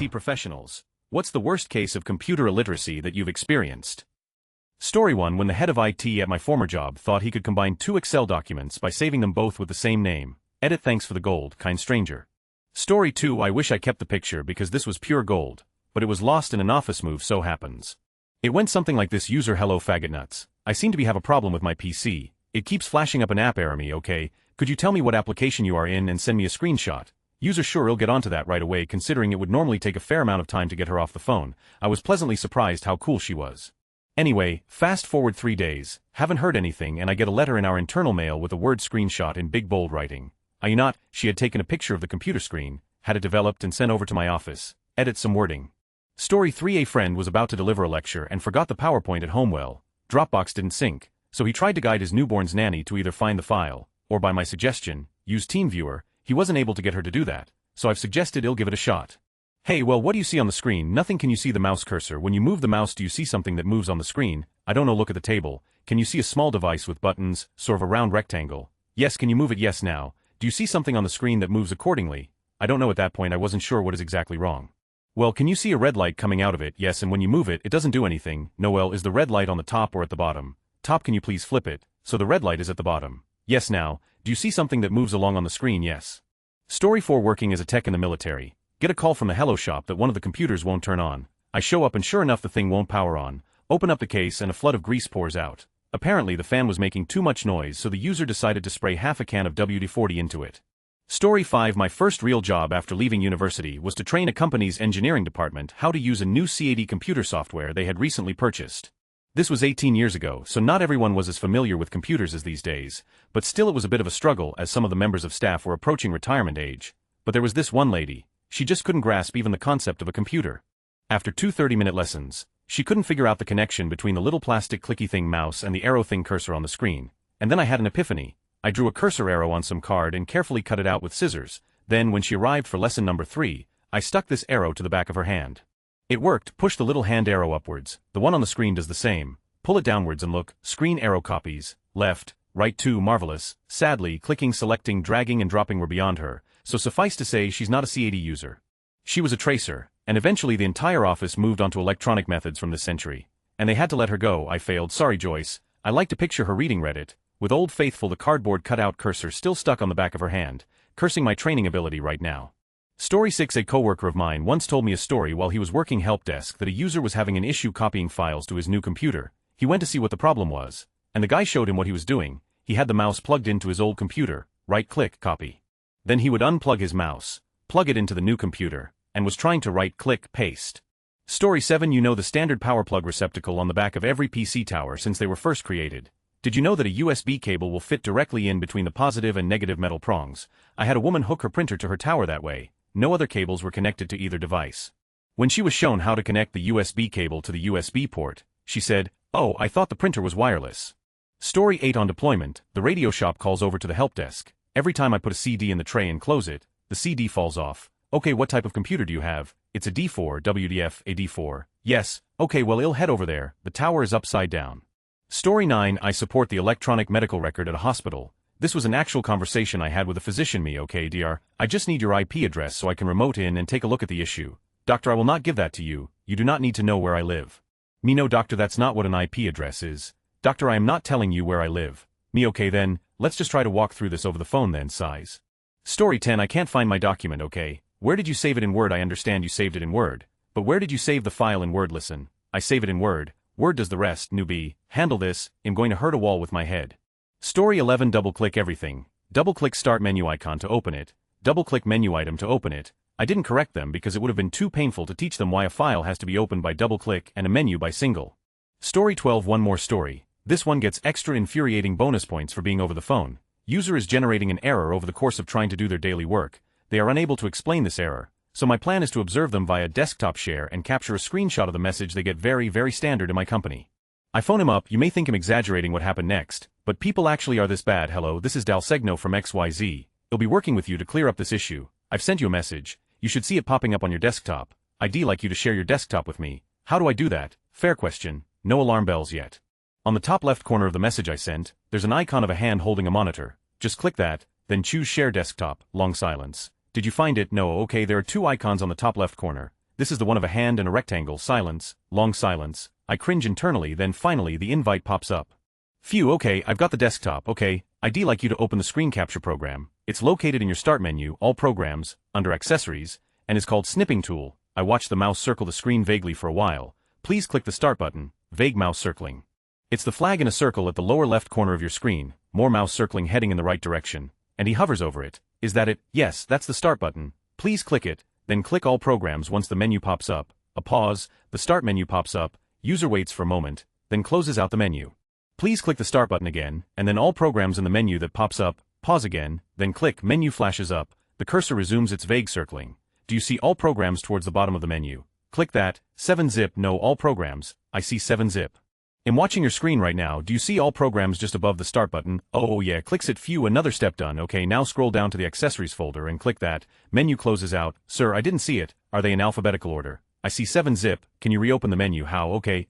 IT professionals. What's the worst case of computer illiteracy that you've experienced? Story 1. When the head of IT at my former job thought he could combine 2 Excel documents by saving them both with the same name. Edit. Thanks for the gold, kind stranger. Story 2. I wish I kept the picture because this was pure gold, but it was lost in an office move so happens. It went something like this. User: hello faggot nuts. I seem to have a problem with my PC. It keeps flashing up an app error me, okay? Could you tell me what application you are in and send me a screenshot? User: sure, I'll get onto that right away, considering it would normally take a fair amount of time to get her off the phone. I was pleasantly surprised how cool she was. Anyway, fast forward 3 days, haven't heard anything, and I get a letter in our internal mail with a word screenshot in big bold writing. She had taken a picture of the computer screen, had it developed and sent over to my office. Edit some wording. Story 3. A friend was about to deliver a lecture and forgot the PowerPoint at home. Well, Dropbox didn't sync, so he tried to guide his newborn's nanny to either find the file, or by my suggestion, use TeamViewer. He wasn't able to get her to do that, so I've suggested he'll give it a shot. Hey, well, what do you see on the screen? Nothing. Can you see the mouse cursor? When you move the mouse, do you see something that moves on the screen? I don't know. Look at the table. Can you see a small device with buttons, sort of a round rectangle? Yes. Can you move it? Yes. Now, do you see something on the screen that moves accordingly? I don't know. At that point I wasn't sure what is exactly wrong. Well, can you see a red light coming out of it? Yes. And when you move it, it doesn't do anything. No. Well, is the red light on the top or at the bottom? Top. Can you please flip it, so the red light is at the bottom? Yes. Now, do you see something that moves along on the screen? Yes. Story 4. Working as a tech in the military. Get a call from the hello shop that one of the computers won't turn on. I show up and sure enough the thing won't power on. Open up the case and a flood of grease pours out. Apparently the fan was making too much noise, so the user decided to spray half a can of WD-40 into it. Story 5. My first real job after leaving university was to train a company's engineering department how to use a new CAD computer software they had recently purchased. This was 18 years ago, so not everyone was as familiar with computers as these days, but still it was a bit of a struggle as some of the members of staff were approaching retirement age. But there was this one lady. She just couldn't grasp even the concept of a computer. After 2 30-minute lessons, she couldn't figure out the connection between the little plastic clicky thing mouse and the arrow thing cursor on the screen. And then I had an epiphany. I drew a cursor arrow on some card and carefully cut it out with scissors. Then when she arrived for lesson number 3, I stuck this arrow to the back of her hand. It worked. Push the little hand arrow upwards. The one on the screen does the same. Pull it downwards and look. Screen arrow copies. Left, right. 2. Marvelous. Sadly, clicking, selecting, dragging and dropping were beyond her, so suffice to say she's not a CAD user. She was a tracer, and eventually the entire office moved onto electronic methods from this century. And they had to let her go. I failed. Sorry, Joyce. I like to picture her reading Reddit, with Old Faithful the cardboard cutout cursor still stuck on the back of her hand, cursing my training ability right now. Story 6. A coworker of mine once told me a story while he was working help desk that a user was having an issue copying files to his new computer. He went to see what the problem was, and the guy showed him what he was doing. He had the mouse plugged into his old computer, right-click, copy. Then he would unplug his mouse, plug it into the new computer, and was trying to right-click, paste. Story 7. You know the standard power plug receptacle on the back of every PC tower since they were first created. Did you know that a USB cable will fit directly in between the positive and negative metal prongs? I had a woman hook her printer to her tower that way. No other cables were connected to either device. When she was shown how to connect the USB cable to the USB port, she said, "Oh, I thought the printer was wireless." Story 8. On deployment, the radio shop calls over to the help desk. Every time I put a CD in the tray and close it, the CD falls off. Okay, what type of computer do you have? It's a D4, WDF, a D4. Yes. Okay, well, I'll head over there. The tower is upside down. Story 9. I support the electronic medical record at a hospital. This was an actual conversation I had with a physician. Me, okay, DR, I just need your IP address so I can remote in and take a look at the issue. Doctor, I will not give that to you. You do not need to know where I live. Me, no, doctor, that's not what an IP address is. Doctor, I am not telling you where I live. Me, okay then, let's just try to walk through this over the phone then, sighs. Story 10. I can't find my document, okay. Where did you save it? In Word? I understand you saved it in Word, but where did you save the file in Word? Listen, I save it in Word. Word does the rest, newbie. Handle this. I'm going to hurt a wall with my head. Story 11. Double-click everything. Double-click start menu icon to open it. Double-click menu item to open it. I didn't correct them because it would have been too painful to teach them why a file has to be opened by double-click and a menu by single. Story 12. One more story. This one gets extra infuriating bonus points for being over the phone. User is generating an error over the course of trying to do their daily work. They are unable to explain this error, so my plan is to observe them via desktop share and capture a screenshot of the message they get. Very, very standard in my company. I phone him up. You may think I'm exaggerating what happened next, but people actually are this bad. Hello, this is Dalsegno from XYZ. I'll be working with you to clear up this issue. I've sent you a message. You should see it popping up on your desktop. I'd like you to share your desktop with me. How do I do that? Fair question. No alarm bells yet. On the top left corner of the message I sent, there's an icon of a hand holding a monitor. Just click that, then choose Share Desktop. Long silence. Did you find it? No. Okay, there are 2 icons on the top left corner. This is the one of a hand and a rectangle. Silence, long silence. I cringe internally, then finally the invite pops up. Phew, okay, I've got the desktop, okay. I'd like you to open the screen capture program. It's located in your start menu, all programs, under accessories, and is called snipping tool. I watched the mouse circle the screen vaguely for a while. Please click the start button, vague mouse circling. It's the flag in a circle at the lower left corner of your screen, more mouse circling heading in the right direction, and he hovers over it. Is that it? Yes, that's the start button. Please click it, then click all programs once the menu pops up. A pause, the start menu pops up, user waits for a moment, then closes out the menu. Please click the start button again, and then all programs in the menu that pops up, pause again, then click menu flashes up, the cursor resumes its vague circling. Do you see all programs towards the bottom of the menu? Click that, 7-zip, no all programs, I see 7-zip. I'm watching your screen right now, do you see all programs just above the start button? Oh yeah, clicks it, phew, another step done, okay, now scroll down to the accessories folder and click that, menu closes out, sir, I didn't see it, are they in alphabetical order? I see 7-zip, can you reopen the menu? How? Okay.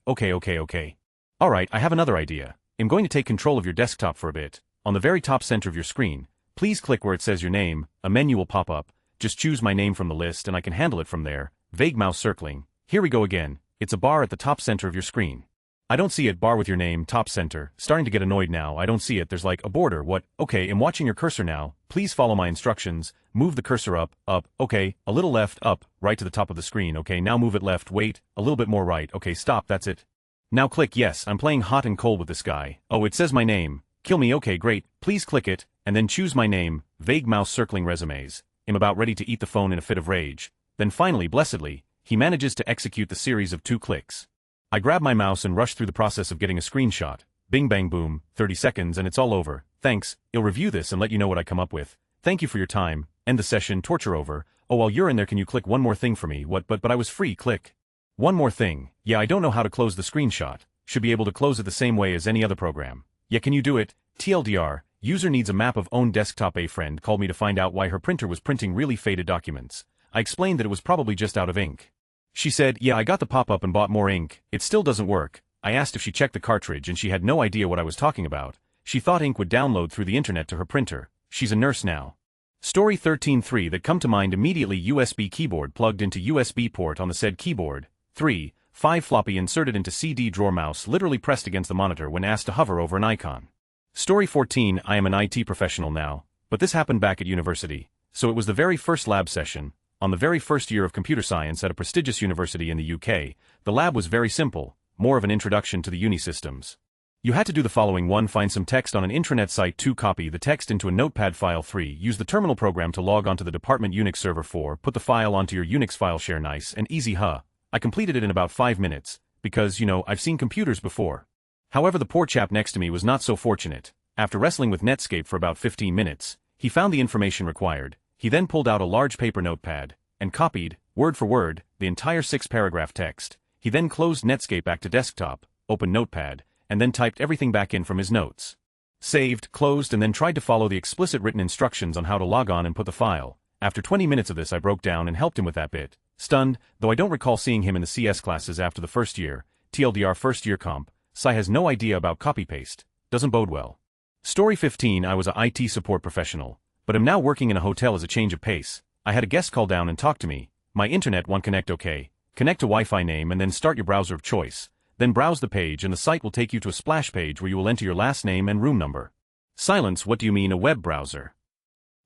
Alright, I have another idea. I'm going to take control of your desktop for a bit. On the very top center of your screen, please click where it says your name, a menu will pop up, just choose my name from the list and I can handle it from there, vague mouse circling. Here we go again, it's a bar at the top center of your screen. I don't see it, bar with your name, top center, starting to get annoyed now, I don't see it, there's like a border, what? Okay, I'm watching your cursor now, please follow my instructions, move the cursor up, okay, a little left, up, right to the top of the screen, okay, now move it left, wait, a little bit more right, okay, stop, that's it. Now click yes, I'm playing hot and cold with this guy. Oh, it says my name. Kill me, okay, great. Please click it, and then choose my name, vague mouse circling resumes. I'm about ready to eat the phone in a fit of rage. Then finally, blessedly, he manages to execute the series of 2 clicks. I grab my mouse and rush through the process of getting a screenshot. Bing bang boom, 30 seconds and it's all over. Thanks, I'll review this and let you know what I come up with. Thank you for your time. End the session, torture over. Oh, while you're in there, can you click one more thing for me? What, but I was free, click. One more thing. Yeah, I don't know how to close the screenshot. Should be able to close it the same way as any other program. Yeah, can you do it? TLDR, user needs a map of own desktop. A friend called me to find out why her printer was printing really faded documents. I explained that it was probably just out of ink. She said, yeah, I got the pop-up and bought more ink. It still doesn't work. I asked if she checked the cartridge and she had no idea what I was talking about. She thought ink would download through the internet to her printer. She's a nurse now. Story 13.3 that come to mind immediately. USB keyboard plugged into USB port on the said keyboard. 3. 5 floppy inserted into CD drawer, mouse literally pressed against the monitor when asked to hover over an icon. Story 14 I am an IT professional now, but this happened back at university, so it was the very first lab session, on the very first year of computer science at a prestigious university in the UK. The lab was very simple, more of an introduction to the uni systems. You had to do the following: 1. Find some text on an intranet site. 2. Copy the text into a notepad file. 3. Use the terminal program to log onto the department Unix server. 4. Put the file onto your Unix file share. Nice and easy, huh? I completed it in about 5 minutes, because, I've seen computers before. However, the poor chap next to me was not so fortunate. After wrestling with Netscape for about 15 minutes, he found the information required. He then pulled out a large paper notepad, and copied, word for word, the entire 6-paragraph text. He then closed Netscape back to desktop, opened Notepad, and then typed everything back in from his notes. Saved, closed, and then tried to follow the explicit written instructions on how to log on and put the file. After 20 minutes of this, I broke down and helped him with that bit. Stunned, though I don't recall seeing him in the CS classes after the first year. TLDR first year comp. Sai has no idea about copy-paste. Doesn't bode well. Story 15 I was a IT support professional, but am now working in a hotel as a change of pace. I had a guest call down and talk to me. My internet won't connect. Okay. Connect to Wi-Fi name and then start your browser of choice. Then browse the page and the site will take you to a splash page where you will enter your last name and room number. Silence, what do you mean a web browser?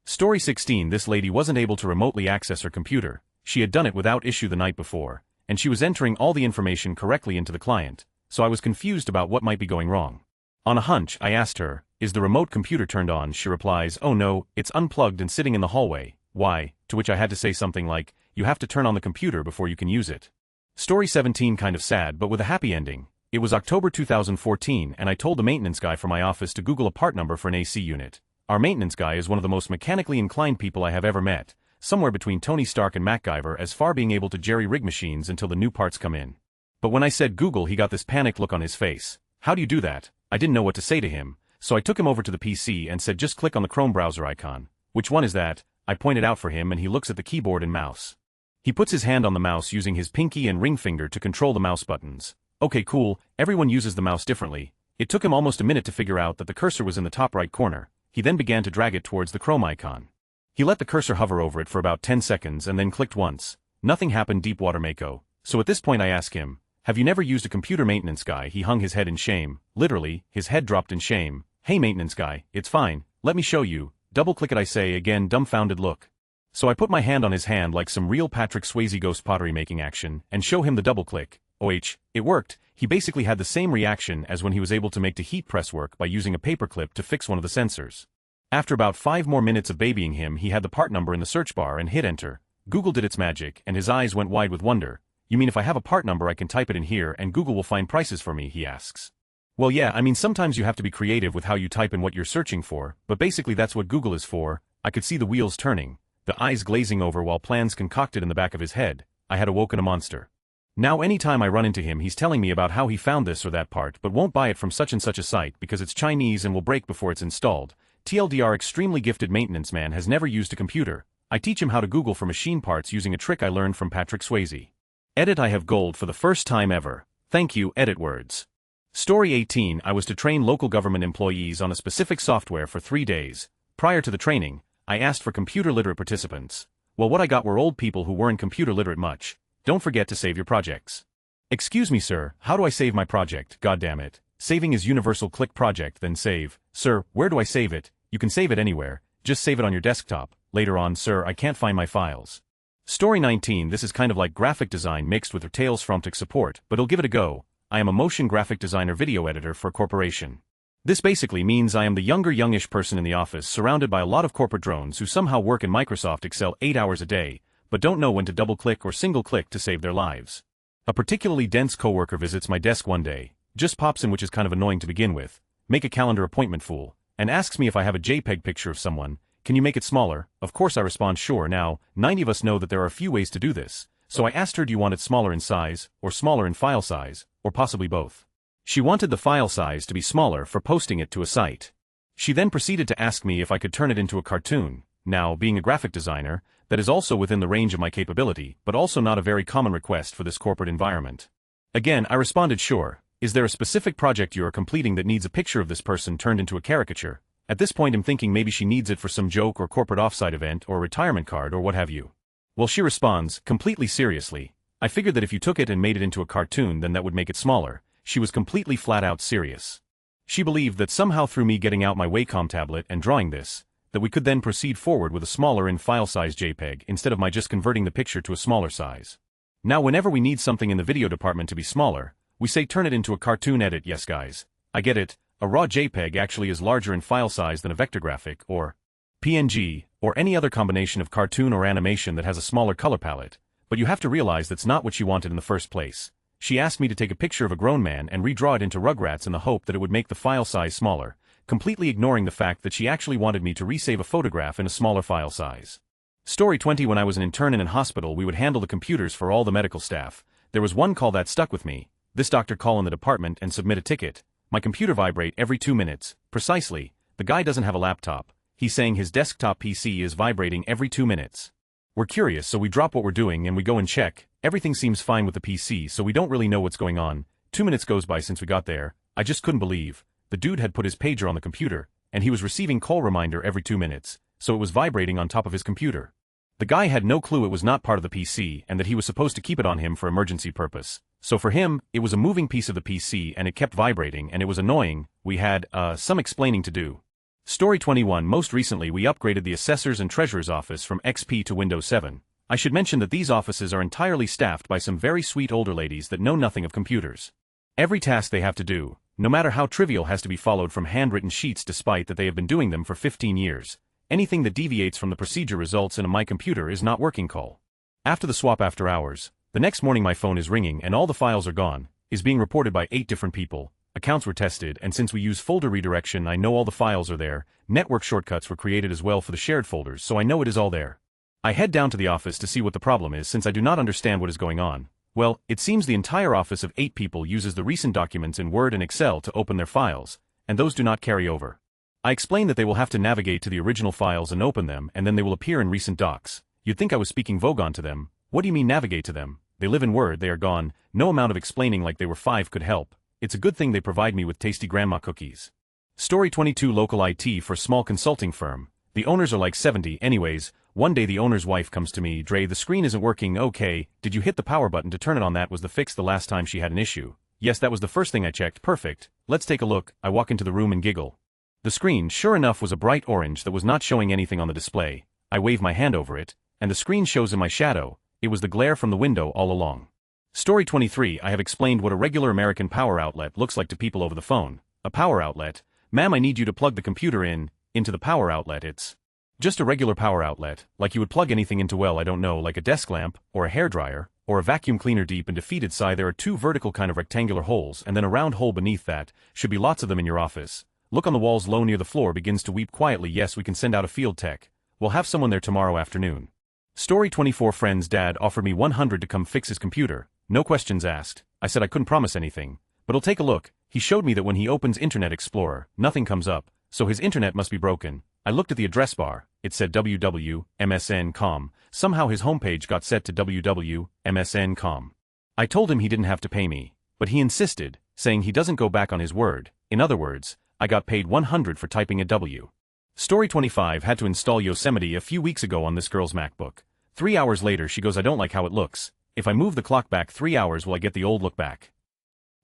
Story 16 this lady wasn't able to remotely access her computer. She had done it without issue the night before, and she was entering all the information correctly into the client, so I was confused about what might be going wrong. On a hunch, I asked her, is the remote computer turned on? She replies, oh no, it's unplugged and sitting in the hallway. Why? To which I had to say something like, you have to turn on the computer before you can use it. Story 17 kind of sad but with a happy ending. It was October 2014 and I told the maintenance guy for my office to Google a part number for an AC unit. Our maintenance guy is one of the most mechanically inclined people I have ever met, somewhere between Tony Stark and MacGyver as far being able to jerry-rig machines until the new parts come in. But when I said Google, he got this panicked look on his face. How do you do that? I didn't know what to say to him, so I took him over to the PC and said just click on the Chrome browser icon. Which one is that? I pointed out for him and he looks at the keyboard and mouse. He puts his hand on the mouse using his pinky and ring finger to control the mouse buttons. Okay, cool, everyone uses the mouse differently. It took him almost a minute to figure out that the cursor was in the top right corner. He then began to drag it towards the Chrome icon. He let the cursor hover over it for about 10 seconds and then clicked once. Nothing happened, Deepwater Mako. So at this point I ask him, have you never used a computer maintenance guy? He hung his head in shame. Literally, his head dropped in shame. Hey maintenance guy, it's fine, let me show you. Double-click it, I say, again, dumbfounded look. So I put my hand on his hand like some real Patrick Swayze ghost pottery making action, and show him the double-click. It worked. He basically had the same reaction as when he was able to make the heat press work by using a paperclip to fix one of the sensors. After about 5 more minutes of babying him, he had the part number in the search bar and hit enter. Google did its magic, and his eyes went wide with wonder. You mean if I have a part number I can type it in here and Google will find prices for me, he asks. Well yeah, I mean sometimes you have to be creative with how you type in what you're searching for, but basically that's what Google is for. I could see the wheels turning, the eyes glazing over while plans concocted in the back of his head. I had awoken a monster. Now anytime I run into him he's telling me about how he found this or that part but won't buy it from such and such a site because it's Chinese and will break before it's installed. TLDR, extremely gifted maintenance man has never used a computer. I teach him how to Google for machine parts using a trick I learned from Patrick Swayze. Edit, I have gold for the first time ever. Thank you, edit words. Story 18, I was to train local government employees on a specific software for 3 days. Prior to the training, I asked for computer literate participants. Well, what I got were old people who weren't computer literate much. Don't forget to save your projects. Excuse me sir, how do I save my project? Goddammit. Saving is universal, click project then save. Sir, where do I save it? You can save it anywhere, just save it on your desktop. Later on, sir, I can't find my files. Story 19, this is kind of like graphic design mixed with Tales from tech support, but I'll give it a go. I am a motion graphic designer video editor for a corporation. This basically means I am the youngish person in the office surrounded by a lot of corporate drones who somehow work in Microsoft Excel 8 hours a day, but don't know when to double-click or single-click to save their lives. A particularly dense coworker visits my desk one day, just pops in, which is kind of annoying to begin with, make a calendar appointment fool, and asks me if I have a JPEG picture of someone. Can you make it smaller? Of course I respond sure. Now, 90 of us know that there are a few ways to do this, so I asked her, do you want it smaller in size, or smaller in file size, or possibly both? She wanted the file size to be smaller for posting it to a site. She then proceeded to ask me if I could turn it into a cartoon. Now, being a graphic designer, that is also within the range of my capability, but also not a very common request for this corporate environment. Again, I responded sure. Is there a specific project you are completing that needs a picture of this person turned into a caricature? At this point I'm thinking maybe she needs it for some joke or corporate offsite event or retirement card or what have you. Well, she responds, completely seriously. I figured that if you took it and made it into a cartoon then that would make it smaller. She was completely flat out serious. She believed that somehow through me getting out my Wacom tablet and drawing this, that we could then proceed forward with a smaller in file size JPEG instead of my just converting the picture to a smaller size. Now whenever we need something in the video department to be smaller, we say turn it into a cartoon. Edit, yes guys. I get it. A raw JPEG actually is larger in file size than a vector graphic, or PNG, or any other combination of cartoon or animation that has a smaller color palette, but you have to realize that's not what she wanted in the first place. She asked me to take a picture of a grown man and redraw it into Rugrats in the hope that it would make the file size smaller, completely ignoring the fact that she actually wanted me to resave a photograph in a smaller file size. Story 20, when I was an intern in a hospital we would handle the computers for all the medical staff. There was one call that stuck with me. This doctor call in the department and submit a ticket. My computer vibrate every 2 minutes. Precisely, the guy doesn't have a laptop. He's saying his desktop PC is vibrating every 2 minutes. We're curious, so we drop what we're doing and we go and check. Everything seems fine with the PC, so we don't really know what's going on. 2 minutes goes by since we got there. I just couldn't believe. The dude had put his pager on the computer, and he was receiving call reminder every 2 minutes, so it was vibrating on top of his computer. The guy had no clue it was not part of the PC and that he was supposed to keep it on him for emergency purpose. So for him, it was a moving piece of the PC and it kept vibrating and it was annoying. We had, some explaining to do. Story 21, most recently we upgraded the Assessor's and Treasurer's office from XP to Windows 7. I should mention that these offices are entirely staffed by some very sweet older ladies that know nothing of computers. Every task they have to do, no matter how trivial, has to be followed from handwritten sheets despite that they have been doing them for 15 years. Anything that deviates from the procedure results in a "my computer is not working" call. After the swap after hours, the next morning my phone is ringing and all the files are gone, is being reported by 8 different people. Accounts were tested, and since we use folder redirection I know all the files are there. Network shortcuts were created as well for the shared folders, so I know it is all there. I head down to the office to see what the problem is since I do not understand what is going on. Well, it seems the entire office of 8 people uses the recent documents in Word and Excel to open their files, and those do not carry over. I explain that they will have to navigate to the original files and open them, and then they will appear in recent docs. You'd think I was speaking Vogon to them. What do you mean navigate to them? They live in Word, they are gone. No amount of explaining like they were 5 could help. It's a good thing they provide me with tasty grandma cookies. Story 22, local IT for small consulting firm. The owners are like 70 anyways. One day the owner's wife comes to me, "Dre, the screen isn't working." "Okay, did you hit the power button to turn it on?" That was the fix the last time she had an issue. "Yes, that was the first thing I checked." "Perfect. Let's take a look." I walk into the room and giggle. The screen, sure enough, was a bright orange that was not showing anything on the display. I wave my hand over it, and the screen shows in my shadow. It was the glare from the window all along. Story 23. I have explained what a regular American power outlet looks like to people over the phone. A power outlet? "Ma'am, I need you to plug the computer into the power outlet." It's just a regular power outlet, like you would plug anything into, well, I don't know, like a desk lamp, or a hairdryer, or a vacuum cleaner. Deep into feeded side there are two vertical kind of rectangular holes and then a round hole beneath that. Should be lots of them in your office. Look on the walls low near the floor. Begins to weep quietly. "Yes, we can send out a field tech. We'll have someone there tomorrow afternoon." Story 24. Friend's dad offered me $100 to come fix his computer. No questions asked. I said I couldn't promise anything, but I'll take a look. He showed me that when he opens Internet Explorer, nothing comes up, so his internet must be broken. I looked at the address bar. It said www.msn.com. Somehow his homepage got set to www.msn.com. I told him he didn't have to pay me, but he insisted, saying he doesn't go back on his word. In other words, I got paid $100 for typing a W. Story 25. Had to install Yosemite a few weeks ago on this girl's MacBook. 3 hours later she goes, "I don't like how it looks. If I move the clock back 3 hours, will I get the old look back?"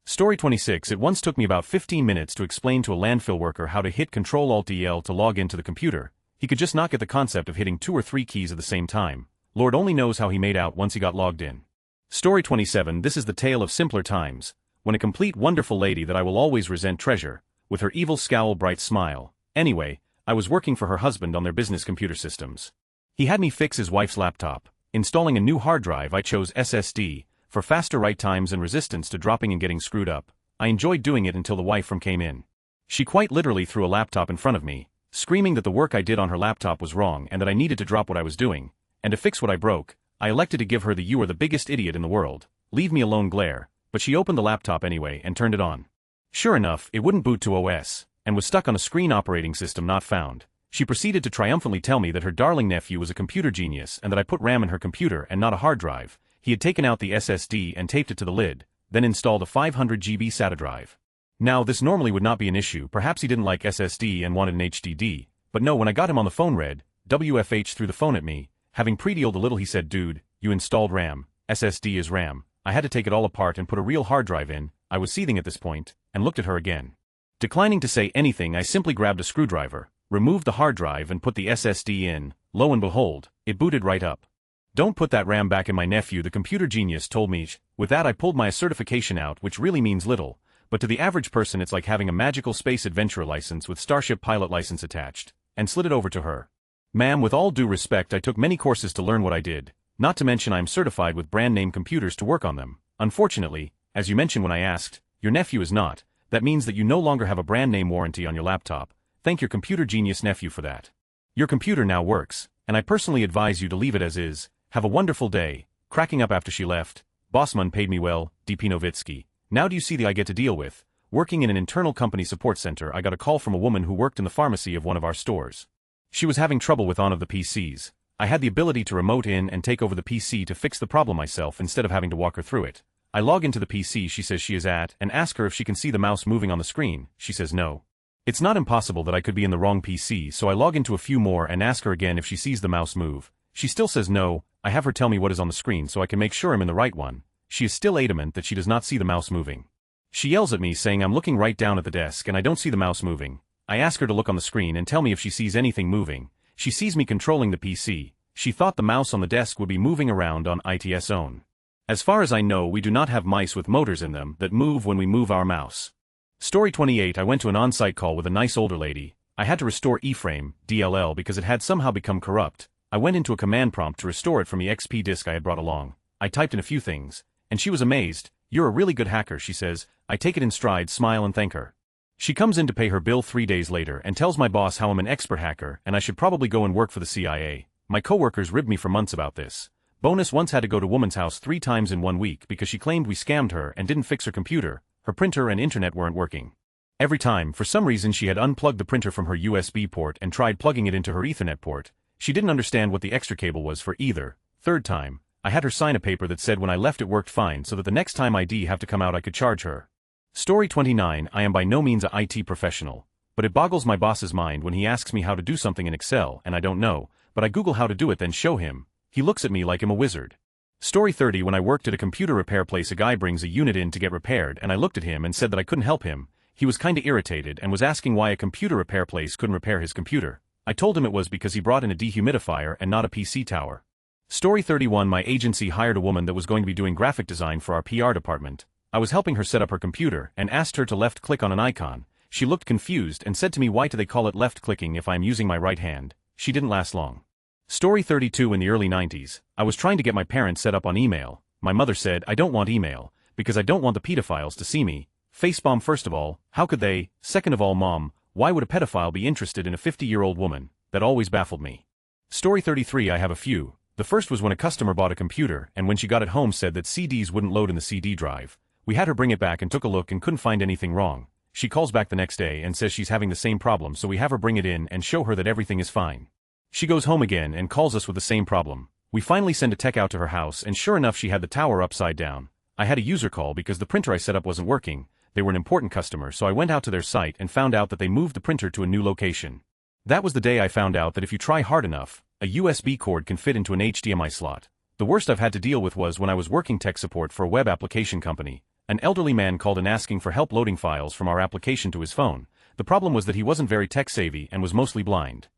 Story 26. It once took me about 15 minutes to explain to a landfill worker how to hit Ctrl-Alt-Del to log into the computer. He could just not get the concept of hitting 2 or 3 keys at the same time. Lord only knows how he made out once he got logged in. Story 27. This is the tale of simpler times, when a complete wonderful lady that I will always resent treasure, with her evil scowl bright smile. Anyway, I was working for her husband on their business computer systems. He had me fix his wife's laptop. Installing a new hard drive, I chose SSD, for faster write times and resistance to dropping and getting screwed up. I enjoyed doing it until the wife came in. She quite literally threw a laptop in front of me, screaming that the work I did on her laptop was wrong and that I needed to drop what I was doing, and to fix what I broke. I elected to give her the "you are the biggest idiot in the world, leave me alone" glare, but she opened the laptop anyway and turned it on. Sure enough, it wouldn't boot to OS, and was stuck on a screen operating system not found. She proceeded to triumphantly tell me that her darling nephew was a computer genius and that I put RAM in her computer and not a hard drive. He had taken out the SSD and taped it to the lid, then installed a 500 GB SATA drive. Now this normally would not be an issue. Perhaps he didn't like SSD and wanted an HDD, but no, when I got him on the phone, read WFH threw the phone at me. Having pre-dealed a little, he said, "Dude, you installed RAM. SSD is RAM." I had to take it all apart and put a real hard drive in. I was seething at this point, and looked at her again. Declining to say anything, I simply grabbed a screwdriver, removed the hard drive and put the SSD in. Lo and behold, it booted right up. "Don't put that RAM back in," my nephew, the computer genius, told me. With that I pulled my certification out, which really means little, but to the average person it's like having a magical space adventurer license with Starship pilot license attached, and slid it over to her. "Ma'am, with all due respect, I took many courses to learn what I did, not to mention I am certified with brand name computers to work on them. Unfortunately, as you mentioned when I asked, your nephew is not. That means that you no longer have a brand name warranty on your laptop. Thank your computer genius nephew for that. Your computer now works, and I personally advise you to leave it as is. Have a wonderful day." Cracking up after she left. "Bossman paid me well, DP Nowitzki. Now do you see the I get to deal with?" Working in an internal company support center, I got a call from a woman who worked in the pharmacy of one of our stores. She was having trouble with one of the PCs. I had the ability to remote in and take over the PC to fix the problem myself instead of having to walk her through it. I log into the PC she says she is at and ask her if she can see the mouse moving on the screen. She says no. It's not impossible that I could be in the wrong PC, so I log into a few more and ask her again if she sees the mouse move. She still says no. I have her tell me what is on the screen so I can make sure I'm in the right one. She is still adamant that she does not see the mouse moving. She yells at me saying I'm looking right down at the desk and I don't see the mouse moving. I ask her to look on the screen and tell me if she sees anything moving. She sees me controlling the PC. She thought the mouse on the desk would be moving around on its own. As far as I know, we do not have mice with motors in them that move when we move our mouse. Story 28. I went to an on-site call with a nice older lady. I had to restore eFrame, DLL, because it had somehow become corrupt. I went into a command prompt to restore it from the XP disk I had brought along. I typed in a few things, and she was amazed. "You're a really good hacker," she says. I take it in stride, smile and thank her. She comes in to pay her bill 3 days later and tells my boss how I'm an expert hacker and I should probably go and work for the CIA. My coworkers ribbed me for months about this. Bonus once had to go to woman's house 3 times in 1 week because she claimed we scammed her and didn't fix her computer. Her printer and internet weren't working. Every time, for some reason, she had unplugged the printer from her USB port and tried plugging it into her Ethernet port. She didn't understand what the extra cable was for either. Third time, I had her sign a paper that said when I left it worked fine so that the next time ID have to come out I could charge her. Story 29. I am by no means a IT professional, but it boggles my boss's mind when he asks me how to do something in Excel and I don't know, but I Google how to do it then show him. He looks at me like I'm a wizard. Story 30 When I worked at a computer repair place, a guy brings a unit in to get repaired and I looked at him and said that I couldn't help him. He was kinda irritated and was asking why a computer repair place couldn't repair his computer. I told him it was because he brought in a dehumidifier and not a PC tower. Story 31 My agency hired a woman that was going to be doing graphic design for our PR department. I was helping her set up her computer and asked her to left-click on an icon. She looked confused and said to me, why do they call it left-clicking if I'm using my right hand? She didn't last long. Story 32 In the early 90s, I was trying to get my parents set up on email. My mother said, I don't want email, because I don't want the pedophiles to see me. Facepalm. First of all, how could they? Second of all, Mom, why would a pedophile be interested in a 50-year-old woman? That always baffled me. Story 33 I have a few. The first was when a customer bought a computer and when she got it home said that CDs wouldn't load in the CD drive. We had her bring it back and took a look and couldn't find anything wrong. She calls back the next day and says she's having the same problem, so we have her bring it in and show her that everything is fine. She goes home again and calls us with the same problem. We finally send a tech out to her house and sure enough she had the tower upside down. I had a user call because the printer I set up wasn't working. They were an important customer, so I went out to their site and found out that they moved the printer to a new location. That was the day I found out that if you try hard enough, a USB cord can fit into an HDMI slot. The worst I've had to deal with was when I was working tech support for a web application company. An elderly man called in asking for help loading files from our application to his phone. The problem was that he wasn't very tech-savvy and was mostly blind.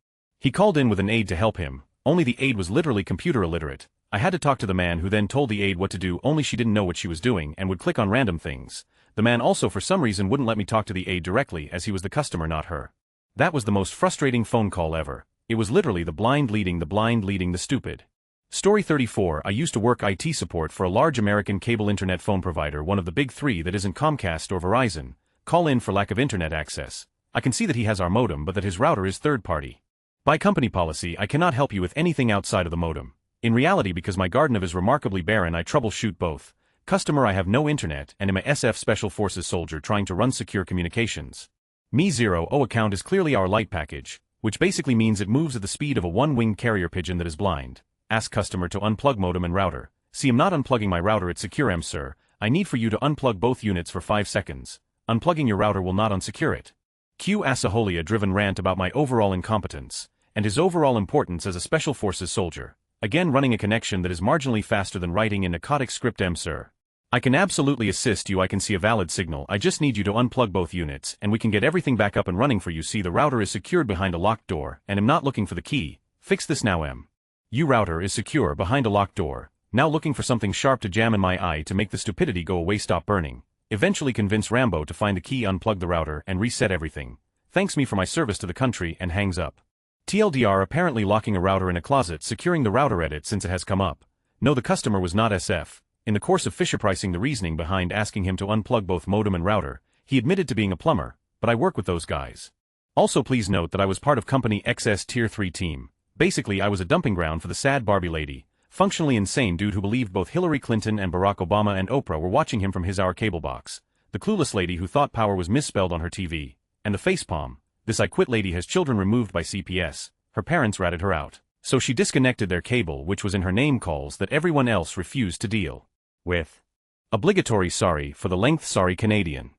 He called in with an aide to help him, only the aide was literally computer illiterate. I had to talk to the man who then told the aide what to do, only she didn't know what she was doing and would click on random things. The man also for some reason wouldn't let me talk to the aide directly as he was the customer, not her. That was the most frustrating phone call ever. It was literally the blind leading the stupid. Story 34 I used to work IT support for a large American cable internet phone provider, one of the big three that isn't Comcast or Verizon. Call in for lack of internet access. I can see that he has our modem but that his router is third party. By company policy I cannot help you with anything outside of the modem. In reality, because my garden of is remarkably barren, I troubleshoot both. Customer, I have no internet and am a SF Special Forces soldier trying to run secure communications. Me 0 account is clearly our light package, which basically means it moves at the speed of a one-winged carrier pigeon that is blind. Ask customer to unplug modem and router. See, I'm not unplugging my router, it's secure, sir. I need for you to unplug both units for 5 seconds. Unplugging your router will not unsecure it. Q Asaholia driven rant about my overall incompetence and his overall importance as a Special Forces soldier. Again, running a connection that is marginally faster than writing in narcotic script, sir. I can absolutely assist you. I can see a valid signal. I just need you to unplug both units and we can get everything back up and running for you. See, the router is secured behind a locked door and I'm not looking for the key. Fix this now, You router is secure behind a locked door. Now looking for something sharp to jam in my eye to make the stupidity go away, stop burning. Eventually convince Rambo to find the key, unplug the router and reset everything. Thanks me for my service to the country and hangs up. TLDR apparently locking a router in a closet, securing the router edit since it has come up. No, the customer was not SF. In the course of Fisher pricing the reasoning behind asking him to unplug both modem and router, he admitted to being a plumber, but I work with those guys. Also please note that I was part of Company XS Tier 3 team. Basically I was a dumping ground for the sad Barbie lady, functionally insane dude who believed both Hillary Clinton and Barack Obama and Oprah were watching him from his our cable box. The clueless lady who thought power was misspelled on her TV. And the facepalm. This I quit lady has children removed by CPS. Her parents ratted her out. So she disconnected their cable, which was in her name calls that everyone else refused to deal with. Obligatory sorry for the length, sorry Canadian.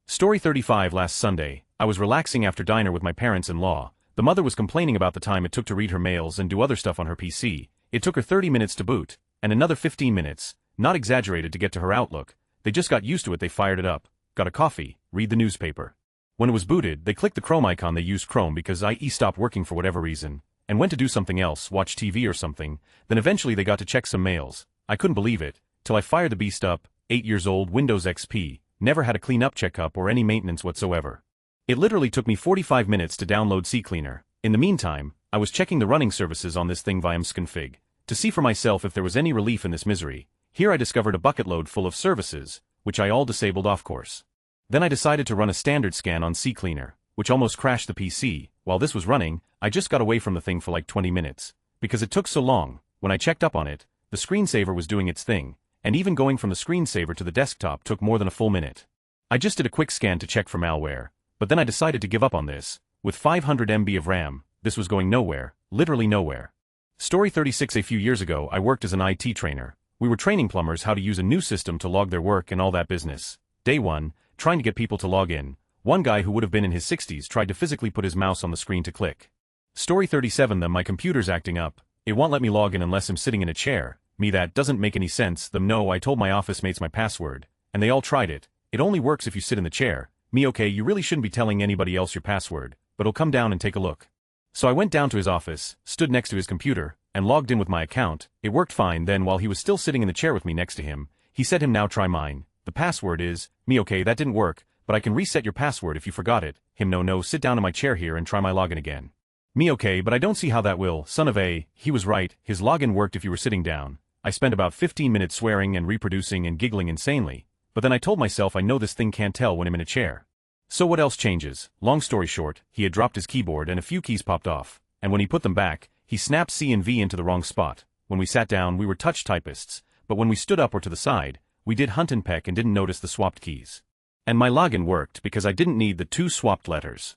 Story 35 Last Sunday, I was relaxing after dinner with my parents-in-law. The mother was complaining about the time it took to read her mails and do other stuff on her PC. It took her 30 minutes to boot, and another 15 minutes, not exaggerated, to get to her Outlook. They just got used to it. They fired it up, got a coffee, read the newspaper. When it was booted, they clicked the Chrome icon. They used Chrome because IE stopped working for whatever reason, and went to do something else, watch TV or something. Then eventually they got to check some mails. I couldn't believe it, till I fired the beast up. 8 years old, Windows XP, never had a clean-up checkup or any maintenance whatsoever. It literally took me 45 minutes to download CCleaner. In the meantime, I was checking the running services on this thing via msconfig, to see for myself if there was any relief in this misery. Here I discovered a bucket load full of services, which I all disabled off course. Then I decided to run a standard scan on CCleaner, which almost crashed the PC. While this was running, I just got away from the thing for like 20 minutes. Because it took so long. When I checked up on it, the screensaver was doing its thing, and even going from the screensaver to the desktop took more than a full minute. I just did a quick scan to check for malware, but then I decided to give up on this. With 500 MB of RAM, this was going nowhere, literally nowhere. Story 36 A few years ago I worked as an IT trainer. We were training plumbers how to use a new system to log their work and all that business. Day 1, trying to get people to log in. One guy who would have been in his 60s tried to physically put his mouse on the screen to click. Story 37. My computer's acting up. It won't let me log in unless I'm sitting in a chair. Me, that doesn't make any sense. No, I told my office mates my password, and they all tried it. It only works if you sit in the chair. Me, okay, you really shouldn't be telling anybody else your password, but he'll come down and take a look. So I went down to his office, stood next to his computer, and logged in with my account. It worked fine. Then while he was still sitting in the chair with me next to him, he said now try mine. The password is, me, okay, that didn't work, but I can reset your password if you forgot it. Him, no, sit down in my chair here and try my login again. Me, okay, but I don't see how that will. Son of a, he was right, his login worked if you were sitting down. I spent about 15 minutes swearing and reproducing and giggling insanely, but then I told myself I know this thing can't tell when I'm in a chair. So what else changes? Long story short, he had dropped his keyboard and a few keys popped off, and when he put them back, he snapped C and V into the wrong spot. When we sat down, we were touch typists, but when we stood up or to the side, we did hunt and peck and didn't notice the swapped keys. And my login worked because I didn't need the two swapped letters.